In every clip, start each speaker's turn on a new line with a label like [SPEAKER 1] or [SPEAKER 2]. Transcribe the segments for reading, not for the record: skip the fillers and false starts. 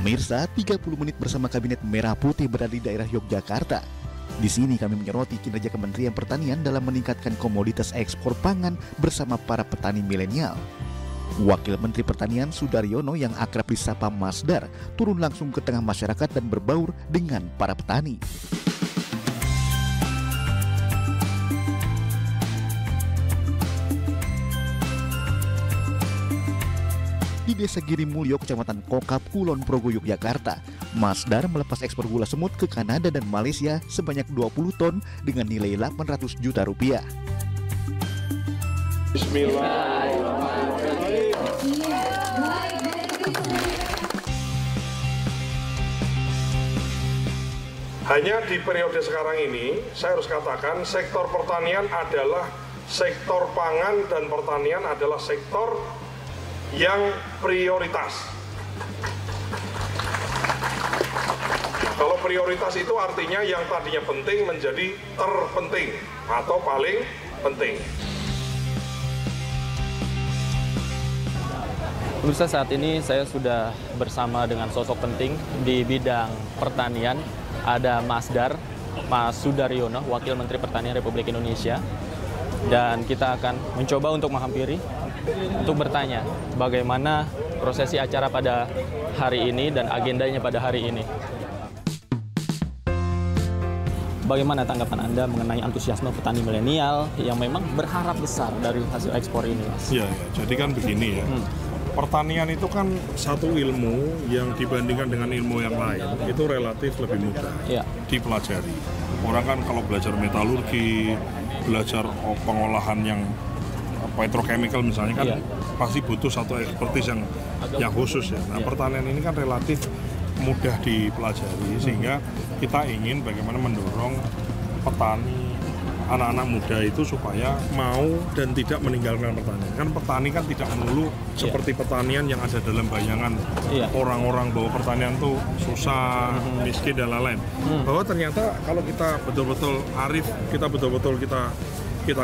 [SPEAKER 1] Pemirsa, 30 menit bersama Kabinet Merah Putih berada di daerah Yogyakarta. Di sini kami menyoroti kinerja Kementerian Pertanian dalam meningkatkan komoditas ekspor pangan bersama para petani milenial. Wakil Menteri Pertanian Sudaryono yang akrab disapa Masdar turun langsung ke tengah masyarakat dan berbaur dengan para petani. Di Desa Girimulyo, Kecamatan Kokap, Kulon Progo, Yogyakarta, Masdar melepas ekspor gula semut ke Kanada dan Malaysia sebanyak 20 ton dengan nilai 800 juta rupiah.
[SPEAKER 2] Bismillahirrahmanirrahim. Hanya di periode sekarang ini, saya harus katakan sektor pertanian adalah sektor pangan dan pertanian adalah sektor yang prioritas. Kalau prioritas itu artinya yang tadinya penting menjadi terpenting atau paling penting.
[SPEAKER 3] Pemirsa, saat ini saya sudah bersama dengan sosok penting di bidang pertanian. Ada Masdar, Mas Sudaryono, Wakil Menteri Pertanian Republik Indonesia. Dan kita akan mencoba untuk menghampiri, untuk bertanya bagaimana prosesi acara pada hari ini dan agendanya pada hari ini. Bagaimana tanggapan Anda mengenai antusiasme petani milenial yang memang berharap besar dari hasil ekspor ini, Mas?
[SPEAKER 2] Ya, jadi kan begini ya. Pertanian itu kan satu ilmu yang dibandingkan dengan ilmu yang lain itu relatif lebih mudah dipelajari. Orang kan kalau belajar metalurgi, belajar pengolahan yang petrochemical misalnya kan pasti butuh satu ekspertis yang khusus ya. Nah, pertanian ini kan relatif mudah dipelajari sehingga kita ingin bagaimana mendorong petani, anak-anak muda itu supaya mau dan tidak meninggalkan pertanian. Kan petani kan tidak melulu seperti pertanian yang ada dalam bayangan orang-orang bahwa pertanian itu susah, miskin dan lain-lain. Bahwa ternyata kalau kita betul-betul arif, kita betul-betul kita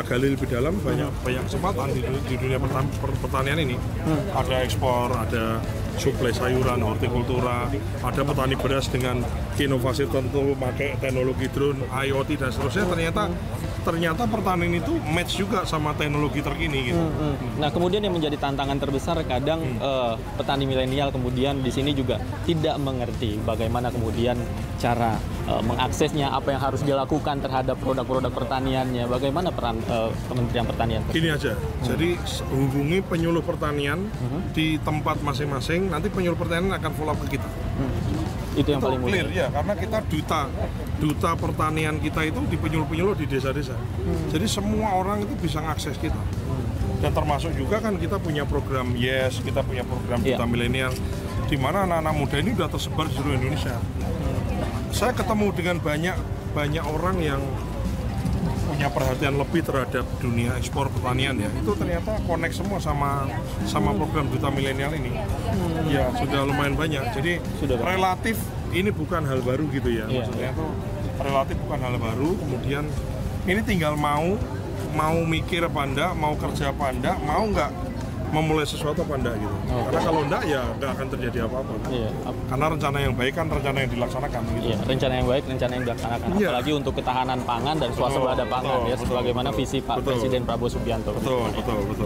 [SPEAKER 2] gali lebih dalam, banyak kesempatan di dunia pertanian ini. Ada ekspor, ada suplai sayuran, hortikultura, ada petani beras dengan inovasi tentu, pakai teknologi drone, IoT dan seterusnya. Ternyata pertanian itu match juga sama teknologi terkini gitu.
[SPEAKER 3] Nah, kemudian yang menjadi tantangan terbesar kadang petani milenial kemudian di sini juga tidak mengerti bagaimana kemudian cara mengaksesnya, apa yang harus dilakukan terhadap produk-produk pertaniannya, bagaimana peran Kementerian Pertanian.
[SPEAKER 2] Gini aja, jadi hubungi penyuluh pertanian di tempat masing-masing, nanti penyuluh pertanian akan follow up ke kita.
[SPEAKER 3] Itu yang paling
[SPEAKER 2] clear ya, karena kita duta pertanian kita itu di penyuluh-penyuluh di desa-desa. Jadi semua orang itu bisa mengakses kita. Dan termasuk juga kan kita punya program YES, kita punya program Duta Milenial, di mana anak-anak muda ini sudah tersebar di seluruh Indonesia. Saya ketemu dengan banyak orang yang punya perhatian lebih terhadap dunia ekspor pertanian ya. Itu ternyata connect semua sama program Duta Milenial ini. Ya sudah lumayan banyak. Jadi relatif ini bukan hal baru gitu ya. Maksudnya itu relatif bukan hal baru. Kemudian ini tinggal mau mikir apa enggak, mau kerja apa enggak, mau nggak memulai sesuatu apa enggak gitu. Karena kalau enggak ya nggak akan terjadi apa-apa. Karena rencana yang baik kan rencana yang dilaksanakan gitu.
[SPEAKER 3] Rencana yang baik, rencana yang dilaksanakan. Apalagi untuk ketahanan pangan dan swasembada pangan sebagaimana visi Pak Presiden Prabowo Subianto.
[SPEAKER 2] Betul.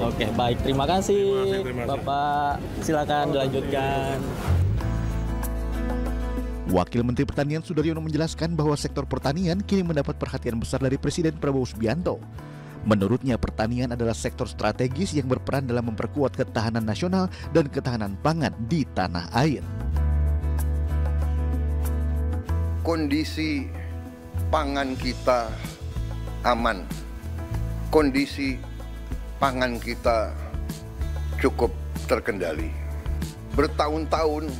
[SPEAKER 3] Oke, baik. Terima kasih. Bapak. Silakan dilanjutkan.
[SPEAKER 1] Wakil Menteri Pertanian Sudaryono menjelaskan bahwa sektor pertanian kini mendapat perhatian besar dari Presiden Prabowo Subianto. Menurutnya, pertanian adalah sektor strategis yang berperan dalam memperkuat ketahanan nasional dan ketahanan pangan di tanah air.
[SPEAKER 4] Kondisi pangan kita aman, kondisi pangan kita cukup terkendali. Bertahun-tahun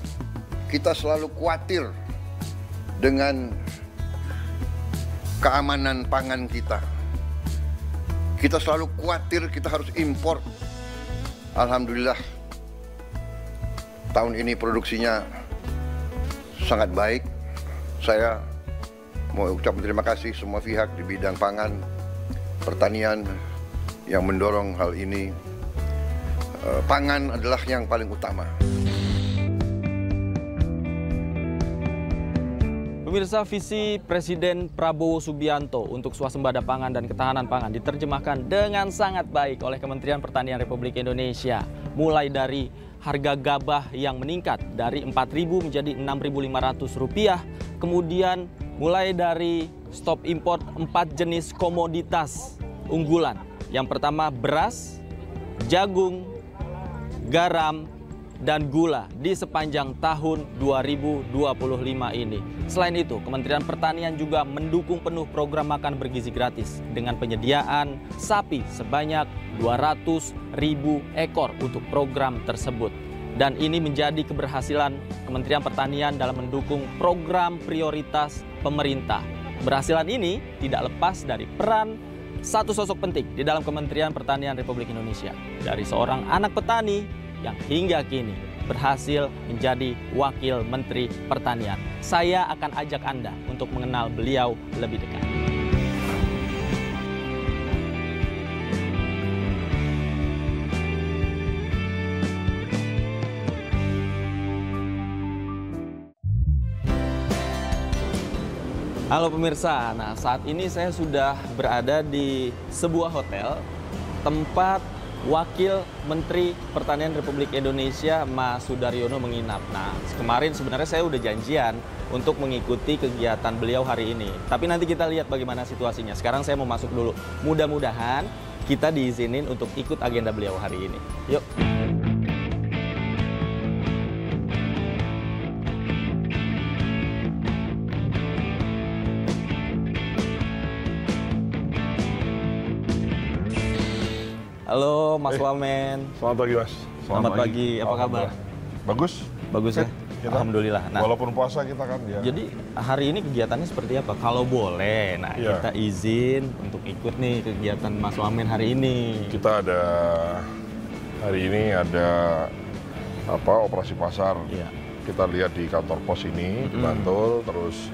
[SPEAKER 4] kita selalu khawatir dengan keamanan pangan kita. Kita selalu khawatir kita harus impor. Alhamdulillah tahun ini produksinya sangat baik. Saya mau ucapkan terima kasih semua pihak di bidang pangan, pertanian yang mendorong hal ini. Pangan adalah yang paling utama.
[SPEAKER 3] Pemirsa, visi Presiden Prabowo Subianto untuk swasembada pangan dan ketahanan pangan diterjemahkan dengan sangat baik oleh Kementerian Pertanian Republik Indonesia. Mulai dari harga gabah yang meningkat dari Rp4.000 menjadi Rp6.500. Kemudian mulai dari stop impor 4 jenis komoditas unggulan. Yang pertama beras, jagung, garam, dan gula di sepanjang tahun 2025 ini. Selain itu, Kementerian Pertanian juga mendukung penuh program makan bergizi gratis dengan penyediaan sapi sebanyak 200.000 ekor untuk program tersebut. Dan ini menjadi keberhasilan Kementerian Pertanian dalam mendukung program prioritas pemerintah. Keberhasilan ini tidak lepas dari peran satu sosok penting di dalam Kementerian Pertanian Republik Indonesia, dari seorang anak petani yang hingga kini berhasil menjadi Wakil Menteri Pertanian. Saya akan ajak Anda untuk mengenal beliau lebih dekat. Halo pemirsa, nah saat ini saya sudah berada di sebuah hotel tempat Wakil Menteri Pertanian Republik Indonesia Mas Sudaryono menginap. Nah, kemarin sebenarnya saya udah janjian untuk mengikuti kegiatan beliau hari ini. Tapi nanti kita lihat bagaimana situasinya. Sekarang saya mau masuk dulu. Mudah-mudahan kita diizinin untuk ikut agenda beliau hari ini. Yuk. Halo Mas Wamen.
[SPEAKER 2] Selamat pagi Mas.
[SPEAKER 3] Selamat pagi. Apa kabar?
[SPEAKER 2] Bagus.
[SPEAKER 3] Bagus ya?
[SPEAKER 2] Kita,
[SPEAKER 3] Alhamdulillah.
[SPEAKER 2] Nah, walaupun puasa kita kan ya.
[SPEAKER 3] Jadi hari ini kegiatannya seperti apa? Kalau boleh, nah
[SPEAKER 2] ya,
[SPEAKER 3] kita izin untuk ikut nih kegiatan Mas Wamen hari ini.
[SPEAKER 2] Kita ada hari ini ada operasi pasar. Ya. Kita lihat di kantor pos ini di Bantul. Terus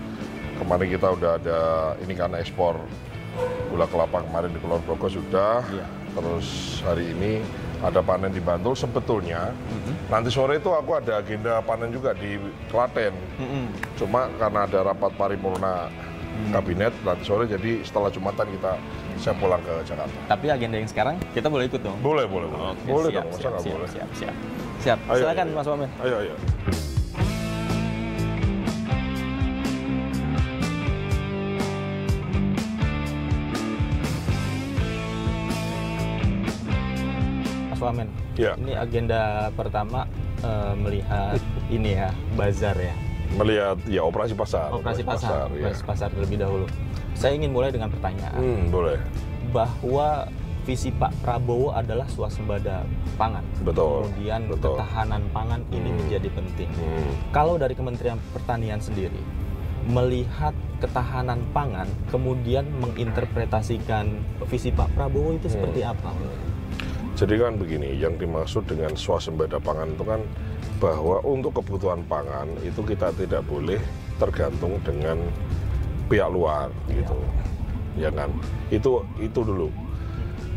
[SPEAKER 2] kemarin kita udah ada ini kan ekspor gula kelapa kemarin di Kulon Progo sudah. Ya. Terus hari ini ada panen di Bantul. Sebetulnya nanti sore itu aku ada agenda panen juga di Klaten. Cuma karena ada rapat paripurna kabinet nanti sore, jadi setelah Jumatan saya pulang ke Jakarta.
[SPEAKER 3] Tapi agenda yang sekarang kita boleh ikut dong?
[SPEAKER 2] Boleh.
[SPEAKER 3] Oke,
[SPEAKER 2] boleh
[SPEAKER 3] siap,
[SPEAKER 2] dong, masa nggak boleh?
[SPEAKER 3] Siap.
[SPEAKER 2] Ayo,
[SPEAKER 3] silakan
[SPEAKER 2] ayo.
[SPEAKER 3] Mas Wamen.
[SPEAKER 2] Ayo.
[SPEAKER 3] Wamen.
[SPEAKER 2] Ya.
[SPEAKER 3] Ini agenda pertama melihat ini ya, bazar ya.
[SPEAKER 2] Melihat ya operasi pasar.
[SPEAKER 3] Operasi pasar terlebih dahulu. Saya ingin mulai dengan pertanyaan.
[SPEAKER 2] Boleh.
[SPEAKER 3] Bahwa visi Pak Prabowo adalah swasembada pangan.
[SPEAKER 2] Betul.
[SPEAKER 3] Kemudian ketahanan pangan ini menjadi penting. Kalau dari Kementerian Pertanian sendiri melihat ketahanan pangan, kemudian menginterpretasikan visi Pak Prabowo itu seperti apa?
[SPEAKER 2] Jadi kan begini, yang dimaksud dengan swasembada pangan itu kan bahwa untuk kebutuhan pangan itu kita tidak boleh tergantung dengan pihak luar gitu. Ya kan? Itu dulu.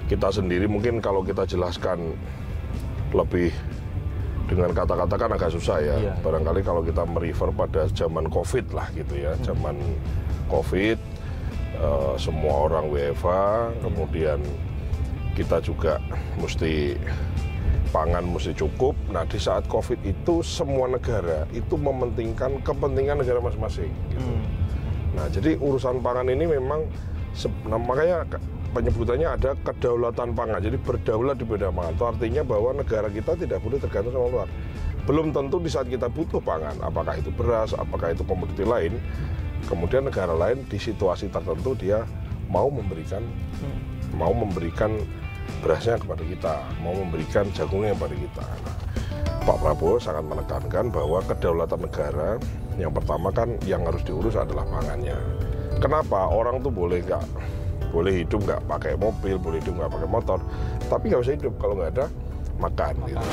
[SPEAKER 2] Kita sendiri mungkin kalau kita jelaskan lebih dengan kata-kata kan agak susah ya. Barangkali kalau kita merefer pada zaman Covid lah gitu ya. Zaman Covid semua orang WFH, kemudian kita juga pangan mesti cukup. Nah, di saat Covid itu semua negara itu mementingkan kepentingan negara masing-masing gitu. Nah, jadi urusan pangan ini memang makanya penyebutannya ada kedaulatan pangan. Jadi berdaulat di bidang pangan. Itu artinya bahwa negara kita tidak boleh tergantung sama luar. Belum tentu di saat kita butuh pangan, apakah itu beras, apakah itu komoditi lain, kemudian negara lain di situasi tertentu dia mau memberikan berasnya kepada kita, mau memberikan jagungnya kepada kita. Nah, Pak Prabowo sangat menekankan bahwa kedaulatan negara yang pertama kan yang harus diurus adalah pangannya. Kenapa? Orang tuh boleh hidup nggak pakai mobil, boleh hidup nggak pakai motor, tapi nggak bisa hidup kalau nggak ada makan. Gitu.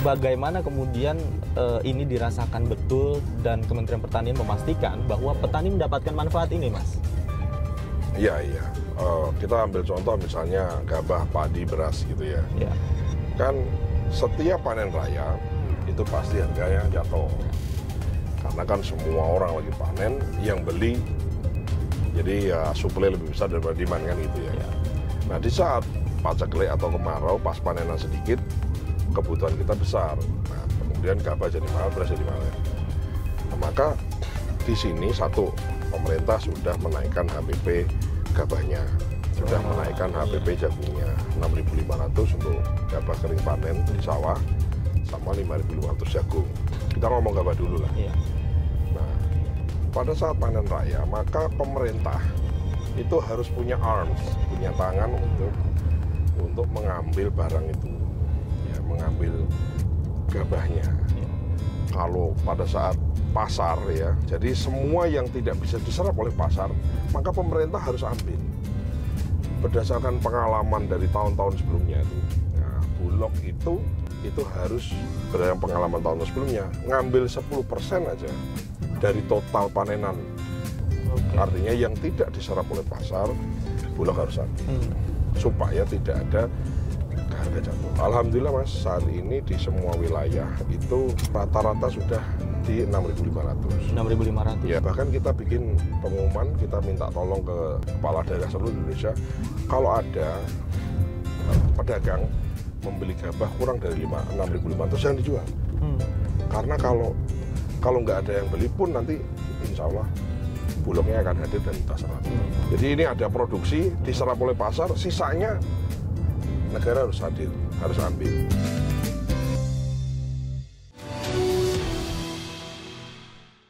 [SPEAKER 3] Bagaimana kemudian ini dirasakan betul dan Kementerian Pertanian memastikan bahwa petani mendapatkan manfaat ini, Mas?
[SPEAKER 2] Iya. Kita ambil contoh misalnya gabah, padi, beras gitu ya.
[SPEAKER 3] Ya.
[SPEAKER 2] Kan setiap panen raya itu pasti harganya jatuh.
[SPEAKER 5] karena kan semua orang lagi panen, yang beli jadi ya suplai lebih besar daripada demand kan gitu ya. Nah di saat paceklik atau kemarau pas panenan sedikit, kebutuhan kita besar. Nah kemudian gabah jadi mahal, beras jadi mahal. Nah, maka di sini satu, pemerintah sudah menaikkan HPP gabahnya, sudah menaikkan HPP jagungnya 6.500 untuk gabah kering panen di sawah, sama 5.500 jagung. Kita ngomong gabah dulu lah. Nah, pada saat panen raya, maka pemerintah itu harus punya arms, punya tangan untuk mengambil barang itu, ya, mengambil gabahnya. Kalau pada saat pasar ya, jadi semua yang tidak bisa diserap oleh pasar, maka pemerintah harus ambil. Berdasarkan pengalaman dari tahun-tahun sebelumnya itu, nah, Bulog itu harus berdasarkan pengalaman tahun sebelumnya ngambil 10% aja dari total panenan. Artinya yang tidak diserap oleh pasar, Bulog harus ambil supaya tidak ada harga jatuh. Alhamdulillah Mas, saat ini di semua wilayah itu rata-rata sudah di 6.500.
[SPEAKER 3] 6.500.
[SPEAKER 5] Ya, bahkan kita bikin pengumuman, kita minta tolong ke kepala daerah seluruh Indonesia, kalau ada pedagang membeli gabah kurang dari 6.500 yang dijual. Karena kalau nggak ada yang beli pun nanti insya Allah Bulognya akan hadir dan kita serap. Jadi ini ada produksi diserap oleh pasar, sisanya negara harus hadir, harus ambil.